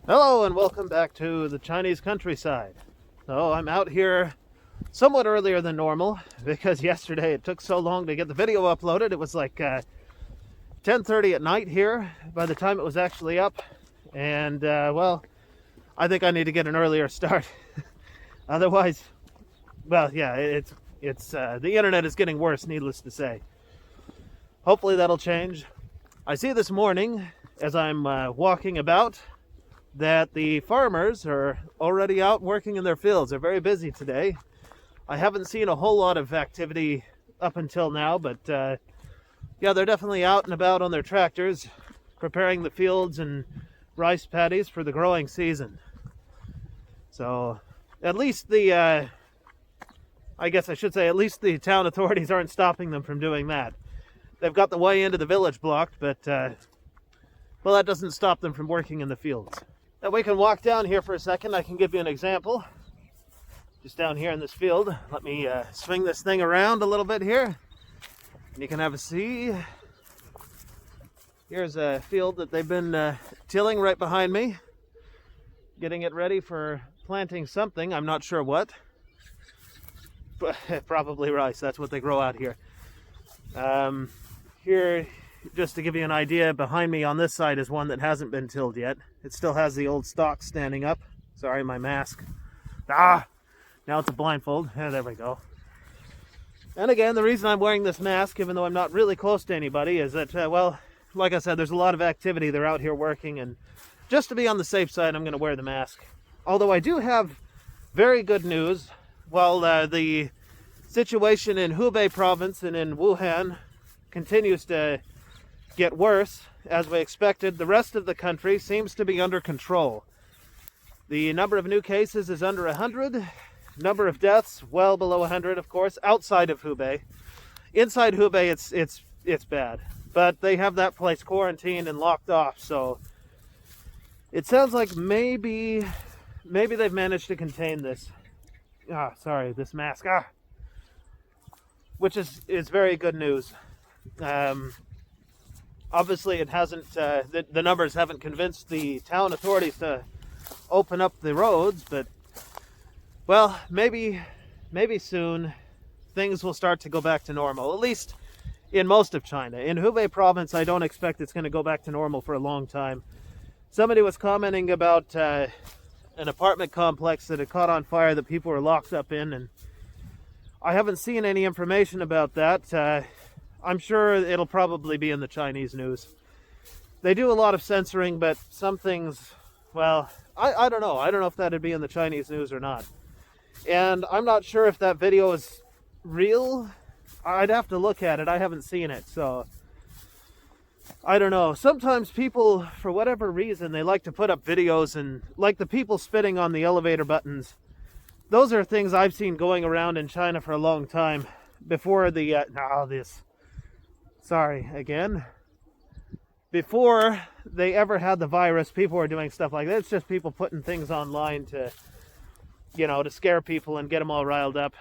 Hello and welcome back to the Chinese countryside. So I'm out here somewhat earlier than normal because yesterday it took so long to get the video uploaded. It was like 10:30 at night here by the time it was actually up. And well, I think I need to get an earlier start. Otherwise, well, yeah, it's the internet is getting worse, needless to say. Hopefully that'll change. I see this morning as I'm walking about that the farmers are already out working in their fields. They're very busy today. I haven't seen a whole lot of activity up until now, but yeah, they're definitely out and about on their tractors, preparing the fields and rice paddies for the growing season. So at least I guess I should say, at least the town authorities aren't stopping them from doing that. They've got the way into the village blocked, but well, that doesn't stop them from working in the fields. Now we can walk down here for a second. I can give you an example. Just down here in this field. Let me swing this thing around a little bit here. And you can have a see. Here's a field that they've been tilling right behind me. Getting it ready for planting something. I'm not sure what. But probably rice. That's what they grow out here. Here, just to give you an idea, behind me on this side is one that hasn't been tilled yet. It still has the old stalks standing up. Sorry, my mask. Now it's a blindfold. There we go. And again, the reason I'm wearing this mask, even though I'm not really close to anybody, is that, well, like I said, there's a lot of activity. They're out here working, and just to be on the safe side, I'm going to wear the mask. Although I do have very good news. While the situation in HuBei province and in Wuhan continues to get worse, as we expected, the rest of the country seems to be under control. The number of new cases is under 100. Number of deaths well below 100, of course, outside of HuBei. Inside HuBei, it's bad, but they have that place quarantined and locked off. So it sounds like maybe they've managed to contain this. Sorry, this mask. Which is very good news. Obviously, it hasn't. The numbers haven't convinced the town authorities to open up the roads, but well, maybe soon things will start to go back to normal. At least in most of China. In Hubei province, I don't expect it's going to go back to normal for a long time. Somebody was commenting about an apartment complex that had caught on fire that people were locked up in, and I haven't seen any information about that. I'm sure it'll probably be in the Chinese news. They do a lot of censoring, but some things, well, I don't know. I don't know if that'd be in the Chinese news or not. And I'm not sure if that video is real. I'd have to look at it. I haven't seen it, so I don't know. Sometimes people, for whatever reason, they like to put up videos, and like the people spitting on the elevator buttons. Those are things I've seen going around in China for a long time. Before the, before they ever had the virus, people were doing stuff like that. It's just people putting things online to, to scare people and get them all riled up.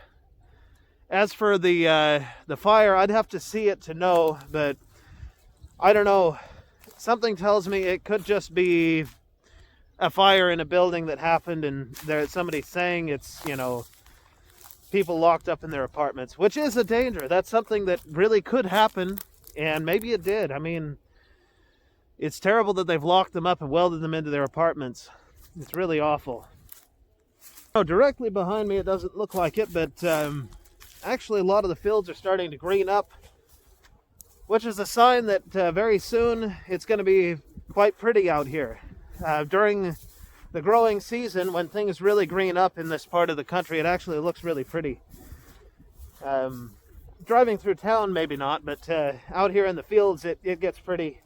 As for the fire, I'd have to see it to know, but I don't know. Something tells me it could just be a fire in a building that happened, and there's somebody saying it's, people locked up in their apartments, which is a danger. That's something that really could happen, and maybe it did. I mean, it's terrible that they've locked them up and welded them into their apartments. It's really awful. Directly behind me, it doesn't look like it, but actually a lot of the fields are starting to green up, which is a sign that very soon it's going to be quite pretty out here. During the growing season, when things really green up in this part of the country, it actually looks really pretty. Driving through town, maybe not, but out here in the fields, it gets pretty.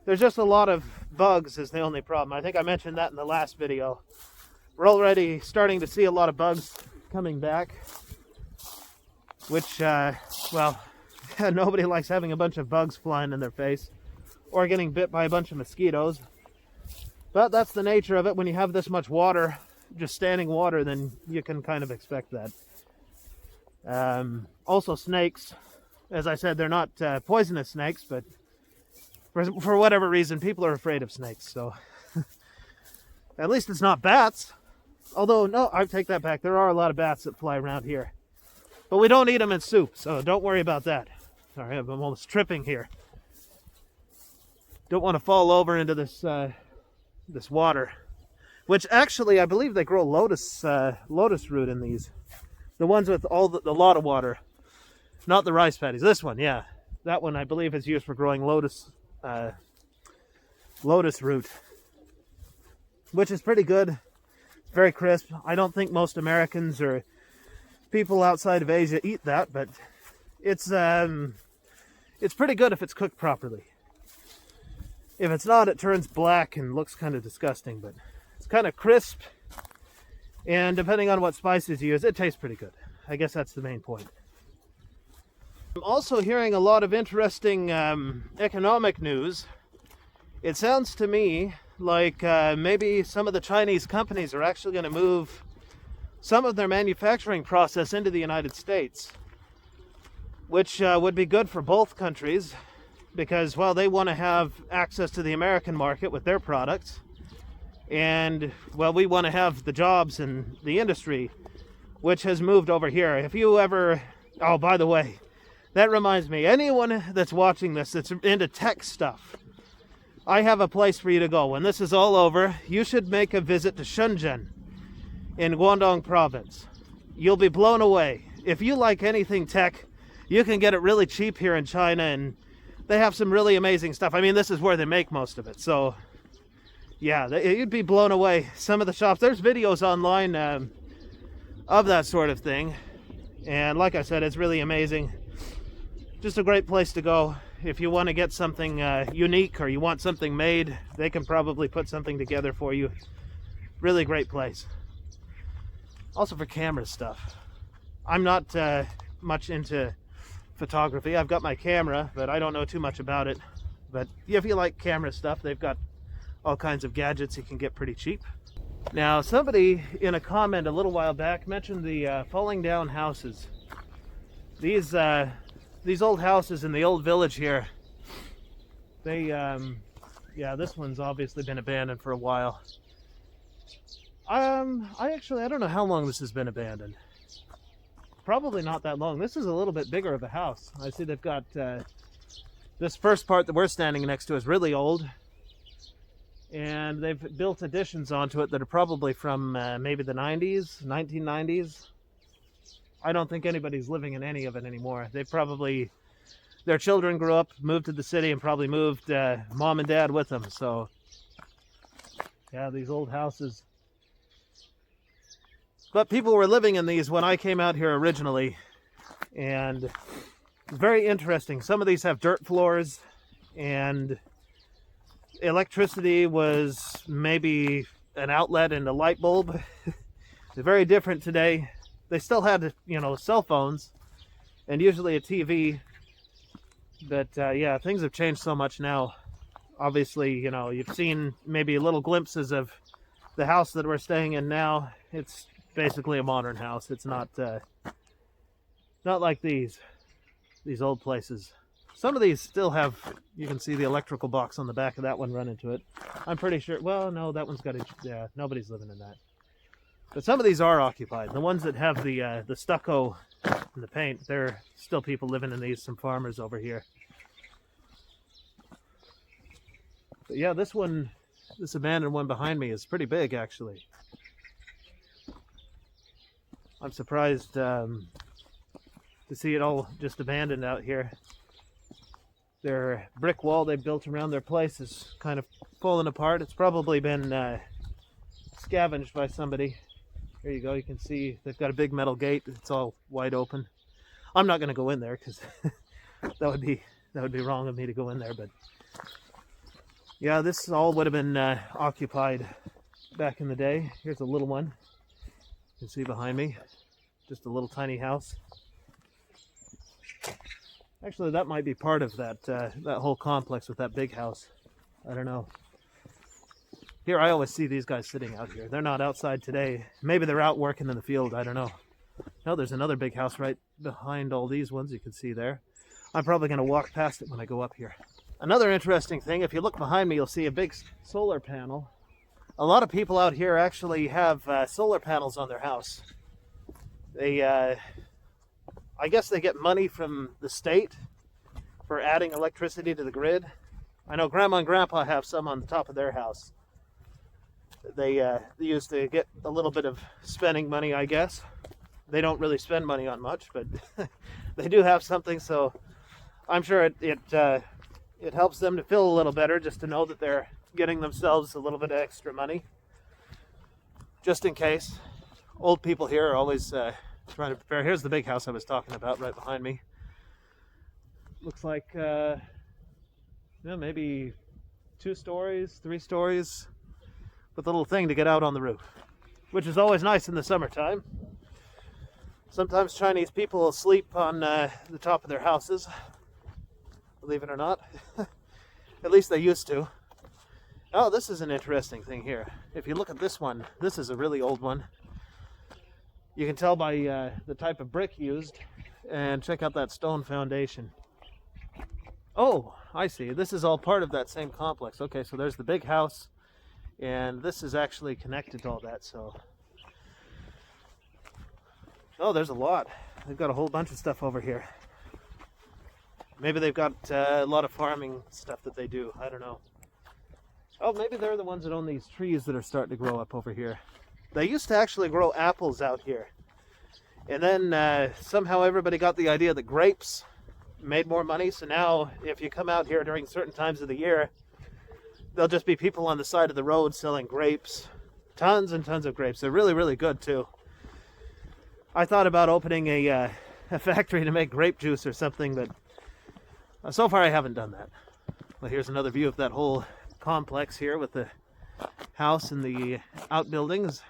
There's just a lot of bugs is the only problem. I think I mentioned that in the last video. We're already starting to see a lot of bugs coming back, which, well, nobody likes having a bunch of bugs flying in their face or getting bit by a bunch of mosquitoes. But that's the nature of it. When you have this much water, just standing water, then you can kind of expect that. Also snakes. As I said, they're not poisonous snakes, but for whatever reason, people are afraid of snakes. So At least it's not bats. Although, no, I take that back. There are a lot of bats that fly around here. But we don't eat them in soup, so don't worry about that. Sorry, I'm almost tripping here. Don't want to fall over into this this water. Which actually, I believe they grow lotus root in these. The ones with the lot of water. Not the rice paddies. This one, yeah. That one, I believe, is used for growing lotus root. Which is pretty good. It's very crisp. I don't think most Americans or people outside of Asia eat that, but it's pretty good if it's cooked properly. If it's not, it turns black and looks kind of disgusting, but it's kind of crisp, and depending on what spices you use, it tastes pretty good. I guess that's the main point. I'm also hearing a lot of interesting economic news. It sounds to me like maybe some of the Chinese companies are actually going to move some of their manufacturing process into the United States, which would be good for both countries because, well, they want to have access to the American market with their products, and, well, we want to have the jobs and the industry, which has moved over here. If you ever... Oh, by the way, that reminds me, anyone that's watching this that's into tech stuff, I have a place for you to go. When this is all over, you should make a visit to Shenzhen in Guangdong province. You'll be blown away. If you like anything tech, you can get it really cheap here in China, and they have some really amazing stuff. I mean, this is where they make most of it, so yeah, you'd be blown away. Some of the shops, there's videos online of that sort of thing, and like I said, it's really amazing. Just a great place to go. If you want to get something unique or you want something made, they can probably put something together for you. Really great place. Also for camera stuff. I'm not much into photography. I've got my camera, but I don't know too much about it. But if you like camera stuff, they've got all kinds of gadgets you can get pretty cheap. Now, somebody in a comment a little while back mentioned the falling down houses. These old houses in the old village here, they, yeah, this one's obviously been abandoned for a while. I don't know how long this has been abandoned. Probably not that long. This is a little bit bigger of a house. I see they've got, this first part that we're standing next to is really old. And they've built additions onto it that are probably from maybe the 90s, 1990s. I don't think anybody's living in any of it anymore. They probably, their children grew up, moved to the city, and probably moved mom and dad with them. So, yeah, these old houses. But people were living in these when I came out here originally, and very interesting. Some of these have dirt floors, and electricity was maybe an outlet and a light bulb. They're very different today. They still had, you know, cell phones and usually a TV, but yeah, things have changed so much now. Obviously, you know, you've seen maybe little glimpses of the house that we're staying in now. It's basically a modern house. It's not like these old places. Some of these still have, you can see the electrical box on the back of that one run into it. I'm pretty sure, well, no, that one's got, yeah, nobody's living in that. But some of these are occupied. The ones that have the stucco and the paint, there are still people living in these, some farmers over here. But yeah, this one, this abandoned one behind me is pretty big, actually. I'm surprised to see it all just abandoned out here. Their brick wall they built around their place is kind of falling apart. It's probably been scavenged by somebody. There you go. You can see they've got a big metal gate. It's all wide open. I'm not going to go in there because that would be wrong of me to go in there. But yeah, this all would have been occupied back in the day. Here's a little one. You can see behind me, just a little tiny house. Actually, that might be part of that that whole complex with that big house. I don't know. Here, I always see these guys sitting out here. They're not outside today. Maybe they're out working in the field. I don't know. No, there's another big house right behind all these ones you can see there. I'm probably going to walk past it when I go up here. Another interesting thing, if you look behind me, you'll see a big solar panel A lot of people out here actually have solar panels on their house. They, I guess they get money from the state for adding electricity to the grid. I know Grandma and Grandpa have some on the top of their house. They used to get a little bit of spending money, I guess. They don't really spend money on much, but they do have something, so I'm sure it helps them to feel a little better just to know that they're getting themselves a little bit of extra money, just in case. Old people here are always trying to prepare. Here's the big house I was talking about right behind me. Looks like maybe 2 stories, 3 stories, with a little thing to get out on the roof, which is always nice in the summertime. Sometimes Chinese people will sleep on the top of their houses, believe it or not. At least they used to. Oh, this is an interesting thing here. If you look at this one, this is a really old one. You can tell by the type of brick used, and check out that stone foundation. Oh, I see. This is all part of that same complex. Okay, so there's the big house, and this is actually connected to all that, so... Oh, there's a lot. They've got a whole bunch of stuff over here. Maybe they've got a lot of farming stuff that they do. I don't know. Oh, maybe they're the ones that own these trees that are starting to grow up over here. They used to actually grow apples out here. And then somehow everybody got the idea that grapes made more money. So now if you come out here during certain times of the year, there'll just be people on the side of the road selling grapes. Tons and tons of grapes. They're really, really good too. I thought about opening a factory to make grape juice or something, but so far I haven't done that. Well, here's another view of that whole complex here with the house and the outbuildings.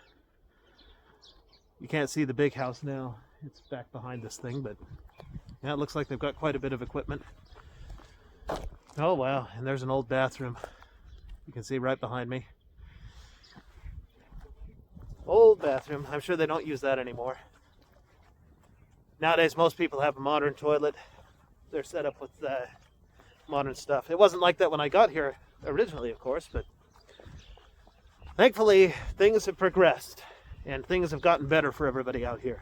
You can't see the big house now. It's back behind this thing, but yeah, it looks like they've got quite a bit of equipment. Oh wow, and there's an old bathroom. You can see right behind me. Old bathroom. I'm sure they don't use that anymore. Nowadays, most people have a modern toilet. They're set up with modern stuff. It wasn't like that when I got here originally, of course, but thankfully, things have progressed and things have gotten better for everybody out here.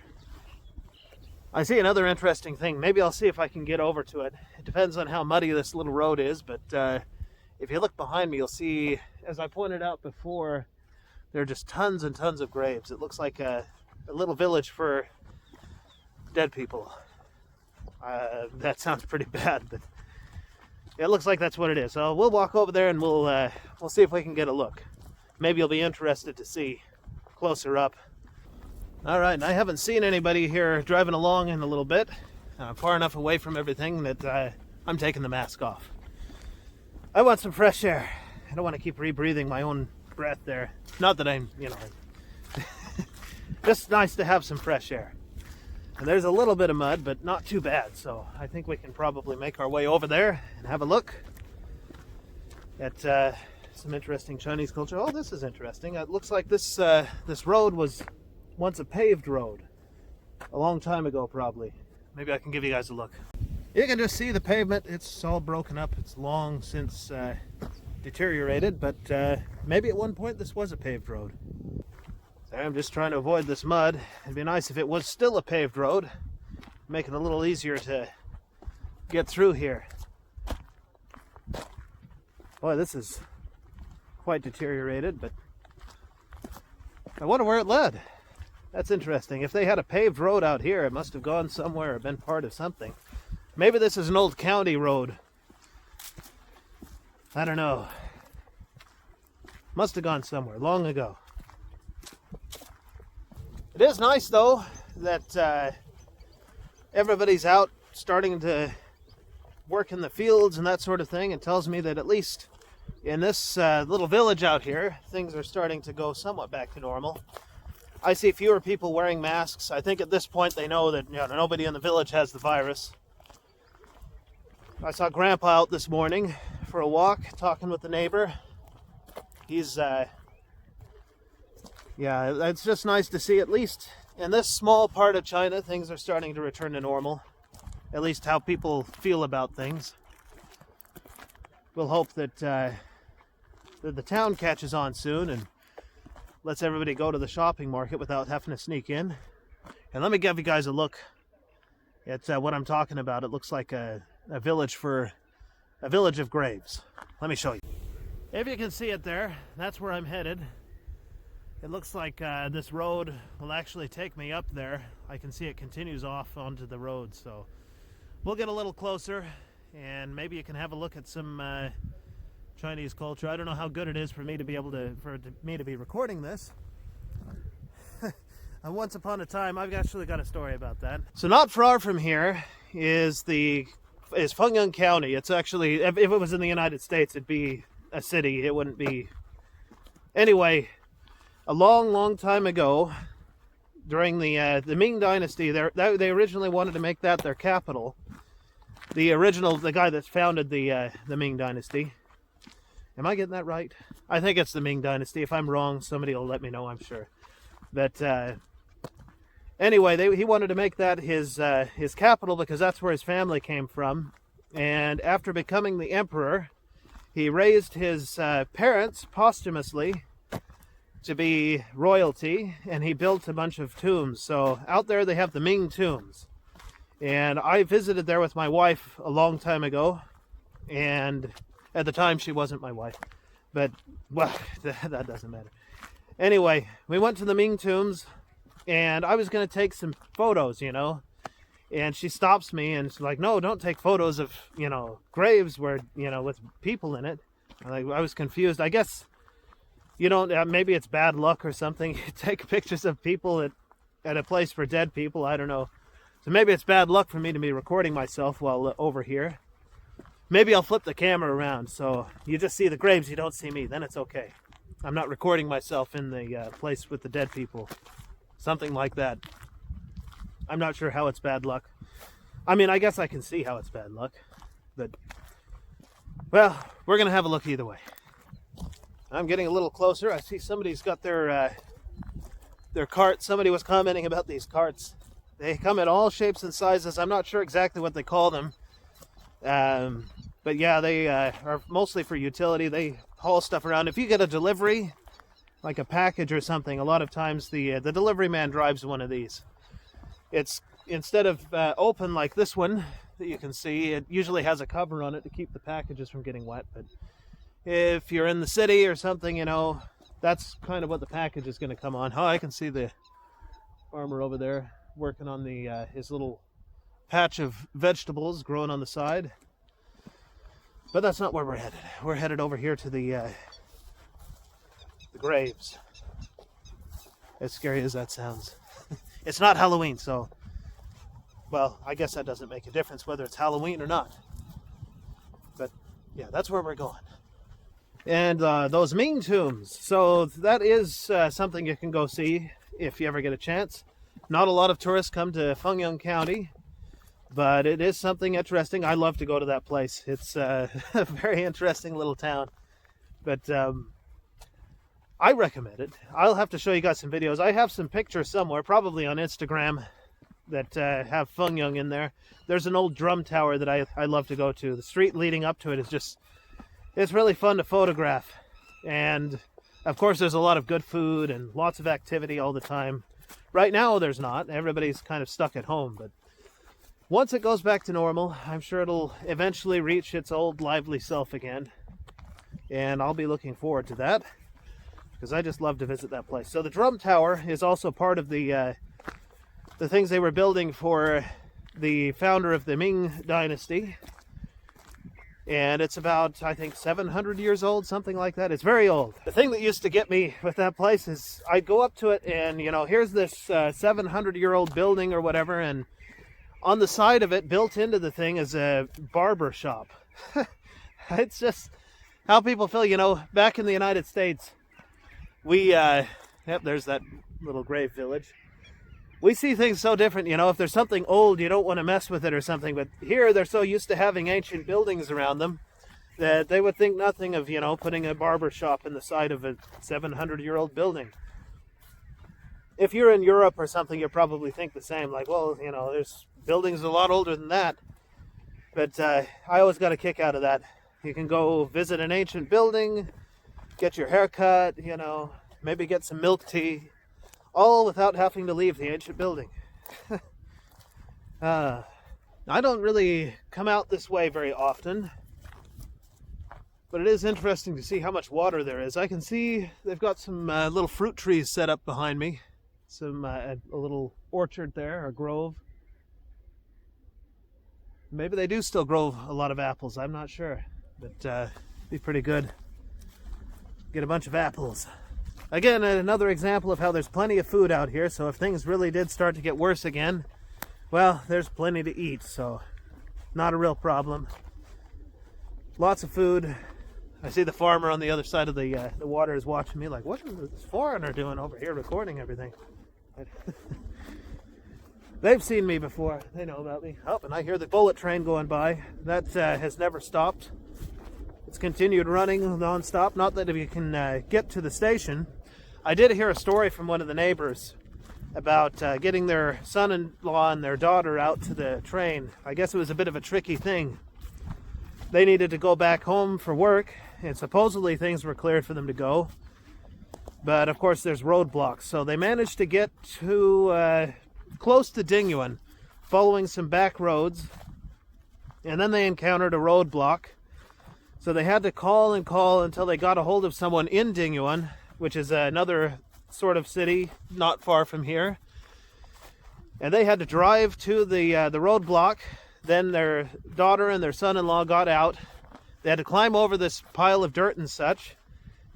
I see another interesting thing. Maybe I'll see if I can get over to it. It depends on how muddy this little road is, but if you look behind me, you'll see, as I pointed out before, there are just tons and tons of graves. It looks like a little village for dead people. That sounds pretty bad, but it looks like that's what it is. So we'll walk over there and we'll see if we can get a look. Maybe you'll be interested to see closer up. All right, and I haven't seen anybody here driving along in a little bit. I'm far enough away from everything that I'm taking the mask off. I want some fresh air. I don't want to keep rebreathing my own breath there. Not that I'm, just nice to have some fresh air. And there's a little bit of mud, but not too bad. So I think we can probably make our way over there and have a look at some interesting Chinese culture. Oh, this is interesting. It looks like this road was once a paved road. A long time ago, probably. Maybe I can give you guys a look. You can just see the pavement. It's all broken up. It's long since deteriorated, but maybe at one point this was a paved road. I'm just trying to avoid this mud. It'd be nice if it was still a paved road. Make it a little easier to get through here. Boy, this is quite deteriorated, but I wonder where it led. That's interesting. If they had a paved road out here, it must have gone somewhere or been part of something. Maybe this is an old county road. I don't know. Must have gone somewhere long ago. It is nice, though, that everybody's out starting to work in the fields and that sort of thing. It tells me that at least in this little village out here, things are starting to go somewhat back to normal. I see fewer people wearing masks. I think at this point they know that nobody in the village has the virus. I saw Grandpa out this morning for a walk, talking with the neighbor. He's yeah, it's just nice to see, at least in this small part of China, things are starting to return to normal. At least how people feel about things. We'll hope that the town catches on soon and lets everybody go to the shopping market without having to sneak in. And let me give you guys a look at what I'm talking about. It looks like a village of graves. Let me show you. If you can see it there, that's where I'm headed. It looks like this road will actually take me up there. I can see it continues off onto the road, so we'll get a little closer and maybe you can have a look at some Chinese culture. I don't know how good it is for me to be recording this. Once upon a time, I've actually got a story about that. So not far from here is Fengyang County. It's actually, if it was in the United States, it'd be a city. It wouldn't be. Anyway, a long time ago, during the Ming Dynasty, they originally wanted to make that their capital. The guy that founded the Ming Dynasty. Am I getting that right? I think it's the Ming Dynasty. If I'm wrong, somebody will let me know, I'm sure. But anyway, he wanted to make that his capital because that's where his family came from. And after becoming the emperor, he raised his parents posthumously to be royalty, and he built a bunch of tombs. So out there they have the Ming tombs. And I visited there with my wife a long time ago. And at the time she wasn't my wife. But, well, that doesn't matter. Anyway, we went to the Ming tombs, and I was going to take some photos, you know. And she stops me, and she's like, no, don't take photos of, you know, graves where, you know, with people in it. I was confused. I guess, you don't, maybe it's bad luck or something. You take pictures of people at a place for dead people. I don't know. So maybe it's bad luck for me to be recording myself while over here. Maybe I'll flip the camera around so you just see the graves, you don't see me. Then it's okay. I'm not recording myself in the place with the dead people. Something like that. I'm not sure how it's bad luck. I mean, I guess I can see how it's bad luck. But, well, we're going to have a look either way. I'm getting a little closer. I see somebody's got their cart. Somebody was commenting about these carts. They come in all shapes and sizes. I'm not sure exactly what they call them. But yeah, they are mostly for utility. They haul stuff around. If you get a delivery, like a package or something, a lot of times the delivery man drives one of these. It's, instead of open like this one that you can see, it usually has a cover on it to keep the packages from getting wet. But if you're in the city or something, you know, that's kind of what the package is going to come on. Oh, I can see the farmer over there working on his little patch of vegetables growing on the side. But that's not where we're headed. We're headed over here to the graves. As scary as that sounds. It's not Halloween, so, well, I guess that doesn't make a difference whether it's Halloween or not. But yeah, that's where we're going. And those Ming tombs. So that is something you can go see if you ever get a chance. Not a lot of tourists come to Fengyang County, but it is something interesting. I love to go to that place. It's a very interesting little town. But I recommend it. I'll have to show you guys some videos. I have some pictures somewhere, probably on Instagram, that have Fengyang in there. There's an old drum tower that I love to go to. The street leading up to it is just, it's really fun to photograph. And of course there's a lot of good food and lots of activity all the time. Right now there's not. Everybody's kind of stuck at home, but once it goes back to normal, I'm sure it'll eventually reach its old lively self again. And I'll be looking forward to that, because I just love to visit that place. So the drum tower is also part of the things they were building for the founder of the Ming Dynasty. And it's about, I think, 700 years old, something like that. It's very old. The thing that used to get me with that place is I'd go up to it and, you know, here's this 700-year-old building or whatever, and on the side of it, built into the thing, is a barber shop. It's just how people feel, you know. Back in the United States, we, yep, there's that little grave village. We see things so different, you know. If there's something old, you don't want to mess with it or something. But here, they're so used to having ancient buildings around them that they would think nothing of, you know, putting a barber shop in the side of a 700-year-old building. If you're in Europe or something, you probably think the same. Like, well, you know, there's buildings a lot older than that. But I always got a kick out of that. You can go visit an ancient building, get your hair cut, you know, maybe get some milk tea, all without having to leave the ancient building. I don't really come out this way very often, but it is interesting to see how much water there is. I can see they've got some little fruit trees set up behind me, a little orchard there, or grove. Maybe they do still grow a lot of apples, I'm not sure, but it'd be pretty good. Get a bunch of apples. Again, another example of how there's plenty of food out here, so if things really did start to get worse again, well, there's plenty to eat, so not a real problem. Lots of food. I see the farmer on the other side of the water is watching me like, what is this foreigner doing over here recording everything? They've seen me before. They know about me. Oh, and I hear the bullet train going by. That has never stopped. It's continued running non-stop. Not that you can get to the station. I did hear a story from one of the neighbors about getting their son-in-law and their daughter out to the train. I guess it was a bit of a tricky thing. They needed to go back home for work, and supposedly things were cleared for them to go. But of course there's roadblocks. So they managed to get to close to Dingyuan, following some back roads, and then they encountered a roadblock. So they had to call and call until they got a hold of someone in Dingyuan, which is another sort of city not far from here. And they had to drive to the roadblock. Then their daughter and their son-in-law got out. They had to climb over this pile of dirt and such,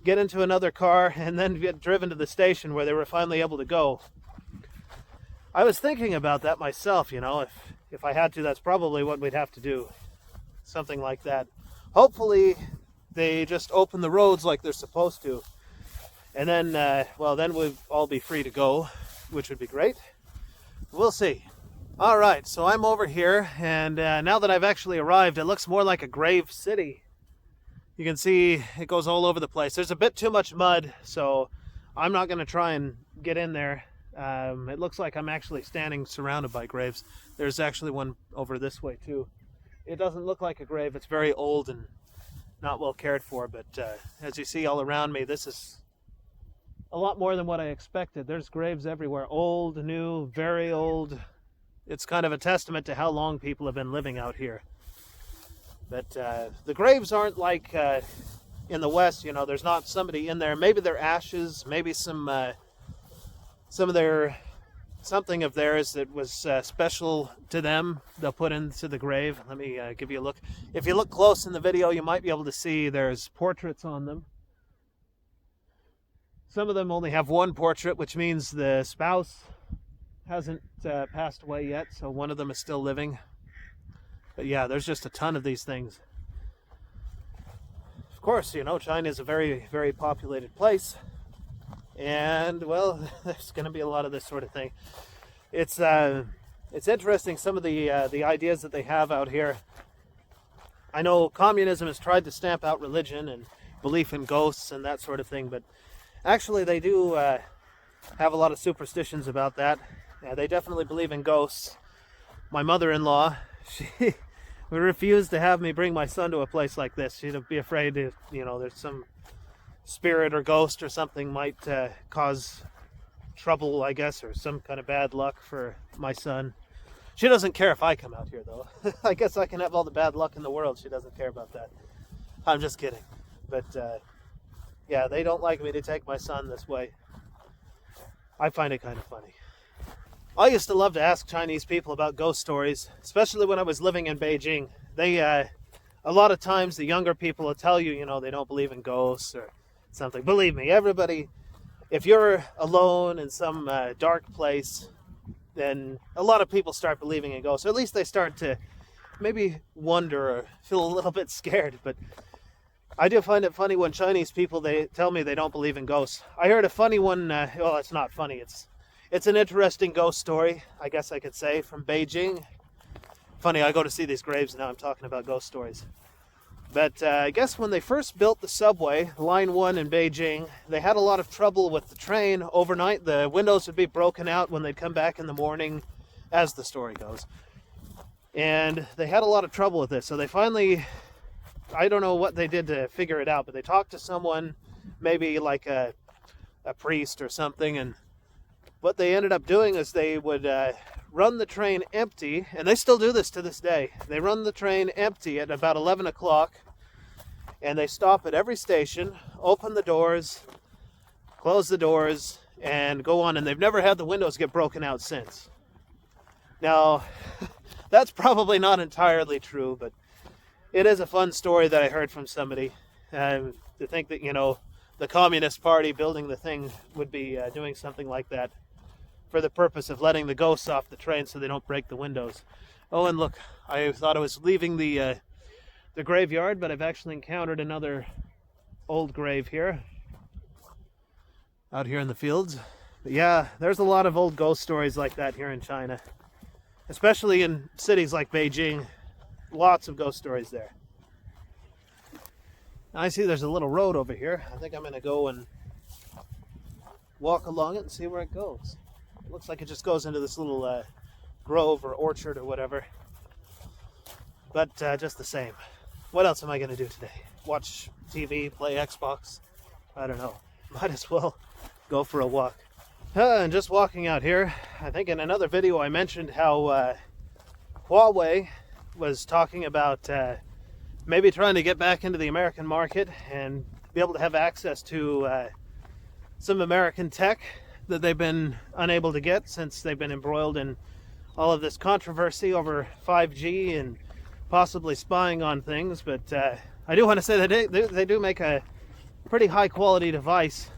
get into another car, and then get driven to the station where they were finally able to go. I was thinking about that myself, you know, if I had to, that's probably what we'd have to do. Something like that. Hopefully they just open the roads like they're supposed to. And then, then we'd all be free to go, which would be great. We'll see. All right, so I'm over here, and now that I've actually arrived, it looks more like a grave city. You can see it goes all over the place. There's a bit too much mud, so I'm not going to try and get in there. It looks like I'm actually standing surrounded by graves. There's actually one over this way too. It doesn't look like a grave. It's very old and not well cared for, but as you see all around me, this is a lot more than what I expected. There's graves everywhere, old, new, very old. It's kind of a testament to how long people have been living out here. But the graves aren't like in the West, you know, there's not somebody in there. Maybe they're ashes, maybe some of their, something of theirs that was special to them, they'll put into the grave. Let me give you a look. If you look close in the video, you might be able to see there's portraits on them. Some of them only have one portrait, which means the spouse hasn't passed away yet, so one of them is still living. But yeah, there's just a ton of these things. Of course, you know, China is a very, very populated place. And, well, there's going to be a lot of this sort of thing. It's interesting, some of the ideas that they have out here. I know communism has tried to stamp out religion and belief in ghosts and that sort of thing, but actually they do have a lot of superstitions about that. They definitely believe in ghosts. My mother-in-law, she refused to have me bring my son to a place like this. She'd be afraid that, you know, there's some spirit or ghost or something might cause trouble, I guess, or some kind of bad luck for my son. She doesn't care if I come out here, though. I guess I can have all the bad luck in the world. She doesn't care about that. I'm just kidding. But, yeah, they don't like me to take my son this way. I find it kind of funny. I used to love to ask Chinese people about ghost stories, especially when I was living in Beijing. They, a lot of times the younger people will tell you, you know, they don't believe in ghosts or something. Believe me, everybody, if you're alone in some dark place, then a lot of people start believing in ghosts. Or at least they start to maybe wonder or feel a little bit scared. But I do find it funny when Chinese people, they tell me they don't believe in ghosts. I heard a funny one, well, it's not funny, it's an interesting ghost story, I guess I could say, from Beijing. Funny, I go to see these graves and now I'm talking about ghost stories. But I guess when they first built the subway, Line 1 in Beijing, they had a lot of trouble with the train overnight. The windows would be broken out when they'd come back in the morning, as the story goes. And they had a lot of trouble with this. So they finally, I don't know what they did to figure it out, but they talked to someone, maybe like a a priest or something, and what they ended up doing is they would run the train empty, and they still do this to this day. They run the train empty at about 11 o'clock, and they stop at every station, open the doors, close the doors, and go on, and they've never had the windows get broken out since. Now, that's probably not entirely true, but it is a fun story that I heard from somebody. To think that, the Communist Party building the thing would be doing something like that for the purpose of letting the ghosts off the train so they don't break the windows. Oh, and look, I thought I was leaving the graveyard, but I've actually encountered another old grave here, out here in the fields. But yeah, there's a lot of old ghost stories like that here in China, especially in cities like Beijing. Lots of ghost stories there. I see there's a little road over here. I think I'm going to go and walk along it and see where it goes. It looks like it just goes into this little grove or orchard or whatever. But just the same. What else am I going to do today? Watch TV, play Xbox? I don't know. Might as well go for a walk. And just walking out here, I think in another video I mentioned how HuBei was talking about maybe trying to get back into the American market and be able to have access to some American tech that they've been unable to get since they've been embroiled in all of this controversy over 5G and possibly spying on things. But I do want to say that they do make a pretty high quality device.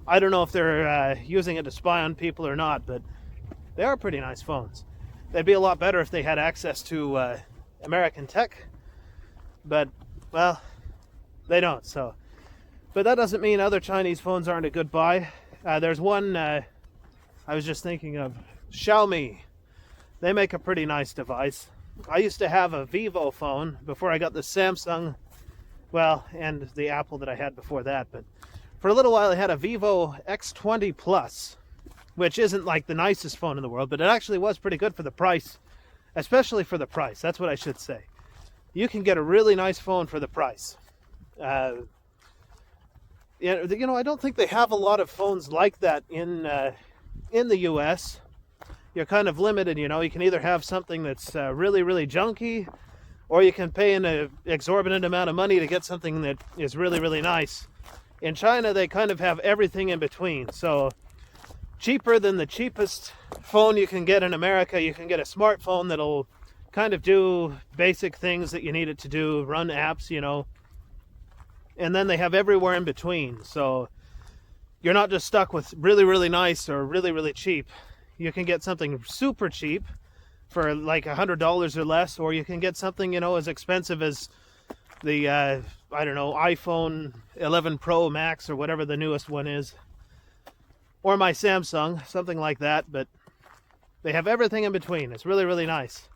I don't know if they're using it to spy on people or not, but they are pretty nice phones. They'd be a lot better if they had access to American tech, but, well, they don't. So, but that doesn't mean other Chinese phones aren't a good buy. There's one I was just thinking of, Xiaomi. They make a pretty nice device. I used to have a Vivo phone before I got the Samsung, well, and the Apple that I had before that. But for a little while I had a Vivo X20 Plus, which isn't like the nicest phone in the world, but it actually was pretty good for the price, especially for the price. That's what I should say. You can get a really nice phone for the price. I don't think they have a lot of phones like that in the U.S. You're kind of limited, you can either have something that's really, really junky, or you can pay an exorbitant amount of money to get something that is really, really nice. In China, they kind of have everything in between. So cheaper than the cheapest phone you can get in America, you can get a smartphone that'll kind of do basic things that you need it to do, run apps, and then they have everywhere in between. So you're not just stuck with really, really nice or really, really cheap. You can get something super cheap for like $100 or less, or you can get something, as expensive as the, iPhone 11 Pro Max or whatever the newest one is. Or my Samsung, something like that, but they have everything in between. It's really, really nice.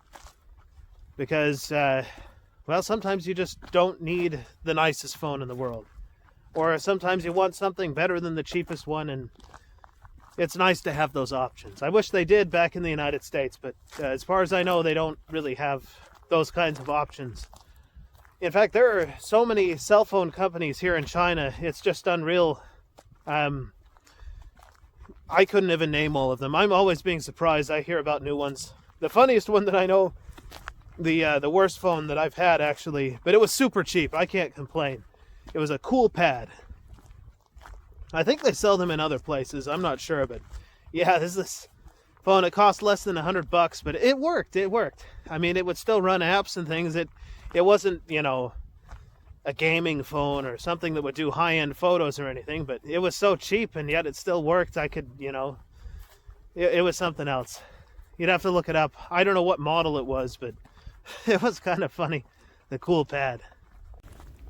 Because, sometimes you just don't need the nicest phone in the world. Or sometimes you want something better than the cheapest one, and it's nice to have those options. I wish they did back in the United States, but as far as I know, they don't really have those kinds of options. In fact, there are so many cell phone companies here in China, it's just unreal. I couldn't even name all of them. I'm always being surprised. I hear about new ones. The funniest one that I know, the worst phone that I've had actually, but it was super cheap. I can't complain. It was a Coolpad. I think they sell them in other places. I'm not sure, but yeah, this phone. It cost less than $100, but it worked. It worked. I mean, it would still run apps and things. It wasn't, a gaming phone or something that would do high-end photos or anything, but it was so cheap and yet it still worked. I could, it was something else. You'd have to look it up. I don't know what model it was, but it was kind of funny, the Coolpad.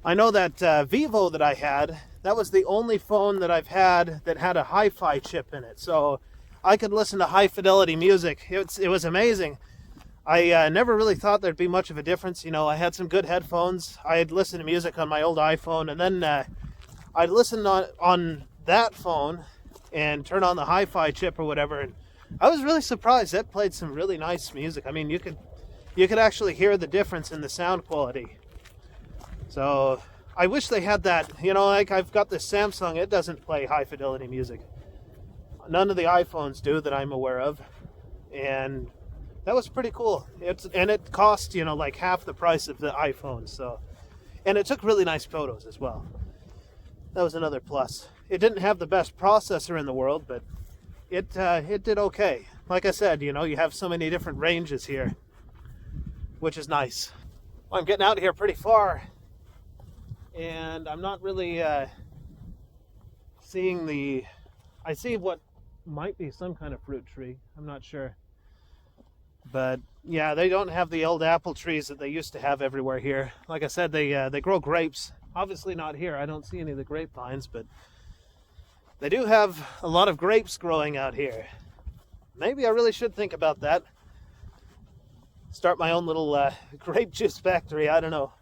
I know that Vivo that I had, that was the only phone that I've had that had a hi-fi chip in it. So I could listen to high-fidelity music. It was amazing. I never really thought there'd be much of a difference. I had some good headphones. I'd listen to music on my old iPhone, and then I'd listen on that phone and turn on the hi-fi chip or whatever. And I was really surprised. That played some really nice music. I mean, you could actually hear the difference in the sound quality. So I wish they had that. You know, like I've got this Samsung. It doesn't play high fidelity music. None of the iPhones do that I'm aware of. And that was pretty cool. And it cost, you know, like half the price of the iPhone. So, and it took really nice photos as well. That was another plus. It didn't have the best processor in the world, but it did okay. Like I said, you know, you have so many different ranges here, which is nice. Well, I'm getting out here pretty far, and I'm not really seeing the... I see what might be some kind of fruit tree. I'm not sure. But yeah, they don't have the old apple trees that they used to have everywhere here. Like I said, they grow grapes. Obviously not here. I don't see any of the grapevines, but they do have a lot of grapes growing out here. Maybe I really should think about that. Start my own little grape juice factory. I don't know.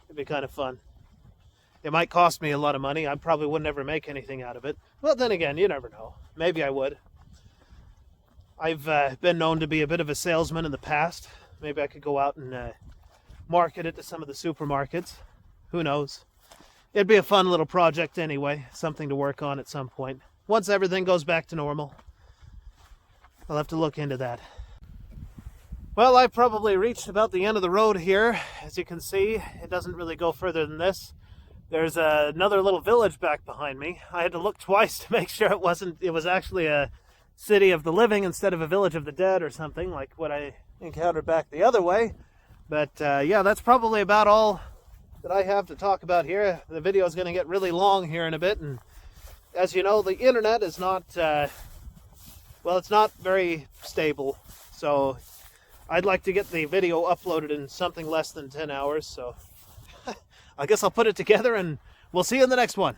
It'd be kind of fun. It might cost me a lot of money. I probably would never make anything out of it. Well, then again, you never know. Maybe I would. I've been known to be a bit of a salesman in the past. Maybe I could go out and market it to some of the supermarkets. Who knows? It'd be a fun little project anyway. Something to work on at some point. Once everything goes back to normal. I'll have to look into that. Well, I've probably reached about the end of the road here. As you can see, it doesn't really go further than this. There's another little village back behind me. I had to look twice to make sure it was actually a city of the living instead of a village of the dead or something like what I encountered back the other way. But yeah, that's probably about all that I have to talk about here. The video is going to get really long here in a bit, and as you know, the internet is not well, it's not very stable, so I'd like to get the video uploaded in something less than 10 hours, so I guess I'll put it together and we'll see you in the next one.